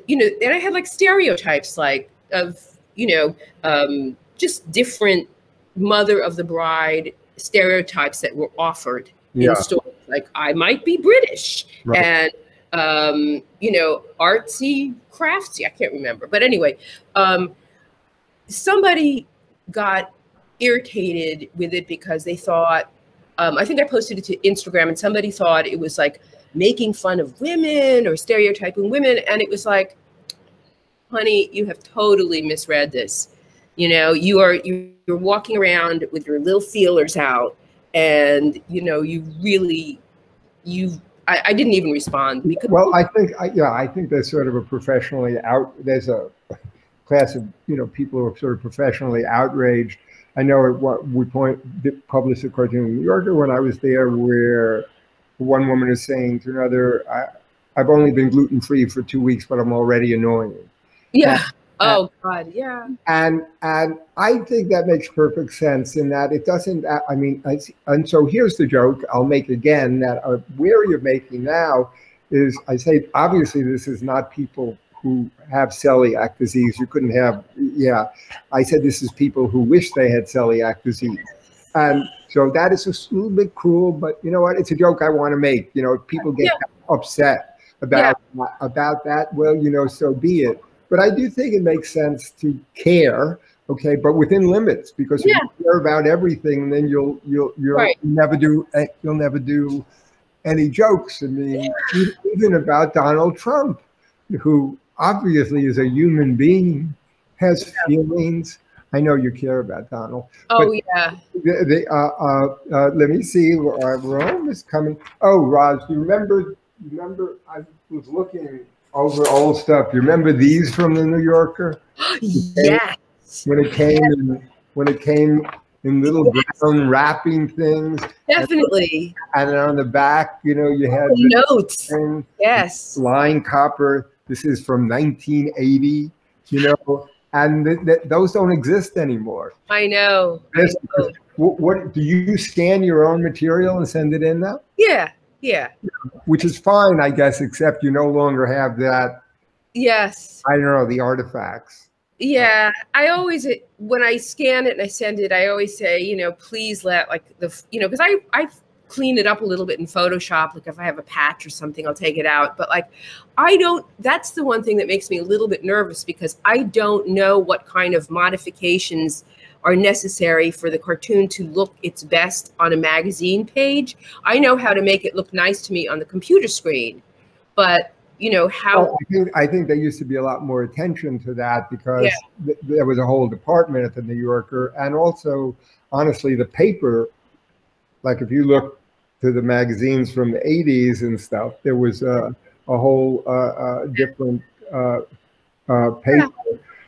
S2: you know, and I had like stereotypes, like of, you know, just different mother of the bride stereotypes that were offered in stores. Like, I might be British, and you know, artsy, craftsy, I can't remember. But anyway, somebody got irritated with it because they thought, I think I posted it to Instagram, and somebody thought it was like making fun of women or stereotyping women. And it was like, honey, you have totally misread this. You know, you're walking around with your little feelers out, and, you know, you really, I didn't even respond because,
S1: well, I think there's sort of a professionally there's a class of, you know, people who are sort of professionally outraged. I know at what we published a cartoon in New Yorker when I was there, where one woman is saying to another, I've only been gluten-free for 2 weeks, but I'm already annoying.
S2: Yeah. Oh God, yeah.
S1: And I think that makes perfect sense in that it doesn't, I mean, and so here's the joke I'll make again, that where you're making now is, I say, obviously this is not people who have celiac disease. You couldn't have, I said this is people who wish they had celiac disease. And so that is a little bit cruel, but you know what, it's a joke I want to make. You know, if people get upset about that, well, you know, so be it. But I do think it makes sense to care, okay, but within limits, because if you care about everything, then you'll never do any jokes. I mean, even about Donald Trump, who obviously is a human being, has feelings. I know you care about Donald.
S2: Oh yeah.
S1: Let me see. Rome is coming. Oh, Roz, do you remember? I was looking over old stuff. You remember these from the New Yorker?
S2: Yes.
S1: When it came in little brown wrapping things.
S2: Definitely.
S1: And on the back, you know, you had
S2: notes. Yes.
S1: Line copper. This is from 1980. You know, and those don't exist anymore.
S2: I know.
S1: What do you scan your own material and send it in now?
S2: Yeah. Yeah.
S1: Which is fine, I guess, except you no longer have that.
S2: Yes.
S1: I don't know, the artifacts.
S2: Yeah. I always, when I scan it and I send it, I always say, you know, please let you know, because I clean it up a little bit in Photoshop. Like if I have a patch or something, I'll take it out. But like, that's the one thing that makes me a little bit nervous, because I don't know what kind of modifications are necessary for the cartoon to look its best on a magazine page. I know how to make it look nice to me on the computer screen, but you know how.
S1: Well, I think there used to be a lot more attention to that because there was a whole department at the New Yorker, and also, honestly, the paper. Like if you look to the magazines from the '80s and stuff, there was a whole different paper.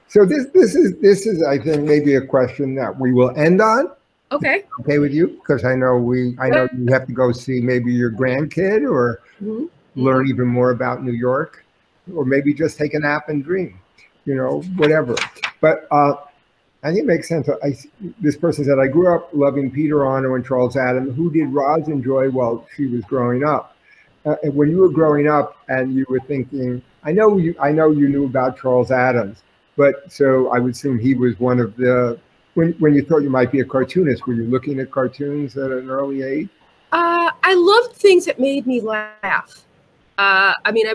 S1: So this is I think maybe a question that we will end on.
S2: Okay.
S1: Okay with you? Because I know you have to go see maybe your grandkid or learn even more about New York, or maybe just take a nap and dream, you know, whatever. But I think it makes sense. This person said, I grew up loving Peter Arno and Charles Adams. Who did Roz enjoy while she was growing up? When you were growing up and you were thinking, I know you knew about Charles Adams, but so I would assume he was one of the, when you thought you might be a cartoonist, were you looking at cartoons at an early age?
S2: I loved things that made me laugh. I mean,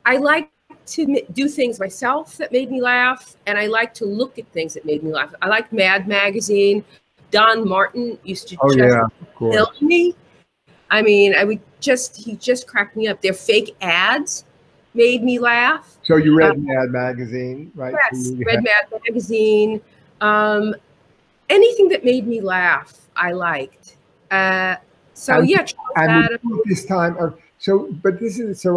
S2: I liked to do things myself that made me laugh, and I liked to look at things that made me laugh. I liked Mad Magazine. Don Martin used to kill me. I mean, he just cracked me up. Their fake ads made me laugh.
S1: So you read Mad Magazine, right?
S2: Yes, read Mad Magazine. Anything that made me laugh, I liked. So yeah, Charles Adams.
S1: This time, so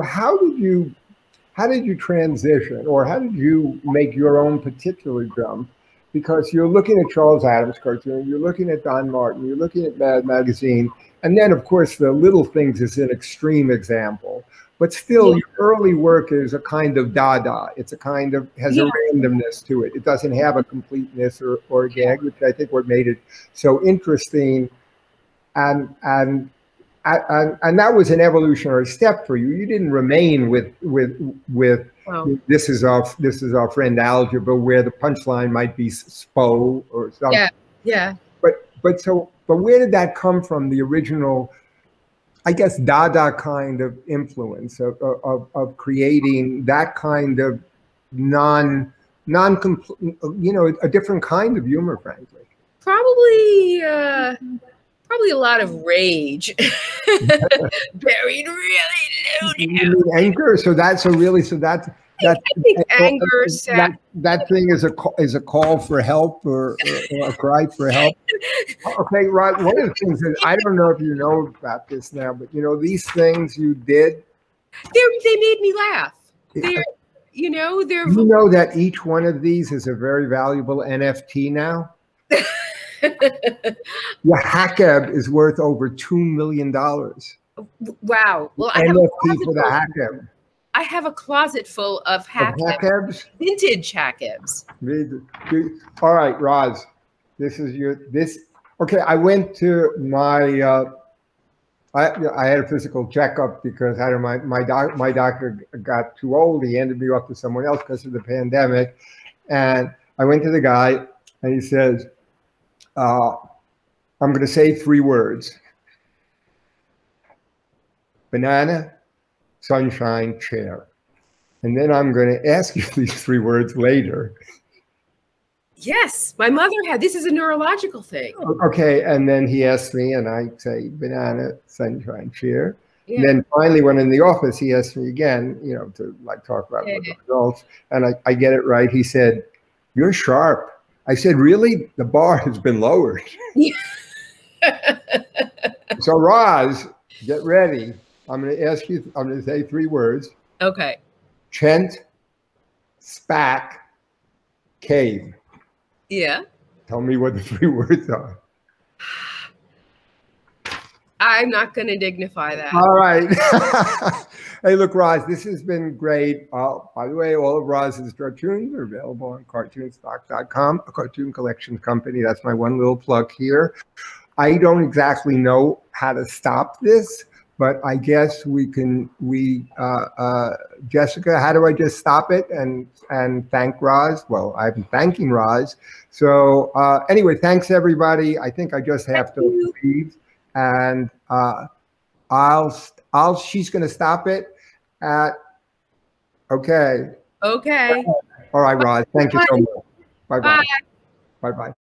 S1: how did you transition, or how did you make your own particular jump? Because you're looking at Charles Adams cartoon, you're looking at Don Martin, you're looking at Mad Magazine, and then of course the Little Things is an extreme example. But still, your early work is a kind of dada. It's a kind of, has a randomness to it. It doesn't have a completeness or gag, which I think what made it so interesting. And that was an evolutionary step for you. You didn't remain with this is our friend algebra, where the punchline might be SPO or something.
S2: Yeah.
S1: But where did that come from? The original, I guess, Dada kind of influence of creating that kind of a different kind of humor, frankly.
S2: Probably a lot of rage. Buried really low down.
S1: Anger. I think
S2: anger.
S1: That thing is a call for help or a cry for help. Okay, Roz. One of the things that I don't know if you know about this now, but you know these things you did.
S2: They made me laugh. You know that
S1: each one of these is a very valuable NFT now. Your Hackeb is worth over $2 million.
S2: Wow. Well, I have a closet full of Hackebs, vintage Hackebs.
S1: All right, Roz, okay, I went to my, I had a physical checkup because my doctor got too old. He handed me off to someone else because of the pandemic. And I went to the guy and he says, I'm going to say 3 words: banana, sunshine, chair. And then I'm going to ask you these 3 words later.
S2: Yes, my mother had. This is a neurological thing.
S1: Okay, and then he asked me, and I say banana, sunshine, chair. Yeah. And then finally, when in the office, he asked me again, to like talk about the results, and I get it right. He said, "You're sharp." I said, "Really? The bar has been lowered." So Roz, get ready. I'm going to say 3 words.
S2: Okay.
S1: Chent, spack, cave.
S2: Yeah.
S1: Tell me what the 3 words are.
S2: I'm not going to dignify that.
S1: All right. Hey, look, Roz, this has been great. By the way, all of Roz's cartoons are available on cartoonstock.com, a cartoon collection company. That's my one little plug here. I don't exactly know how to stop this, but I guess Jessica, how do I just stop it and thank Roz? Well, I'm thanking Roz. So anyway, thanks everybody. I think I just have to leave, and she's going to stop it at, okay.
S2: Okay.
S1: All right, Roz, thank you so much. Bye-bye.
S2: Bye.
S1: Bye-bye.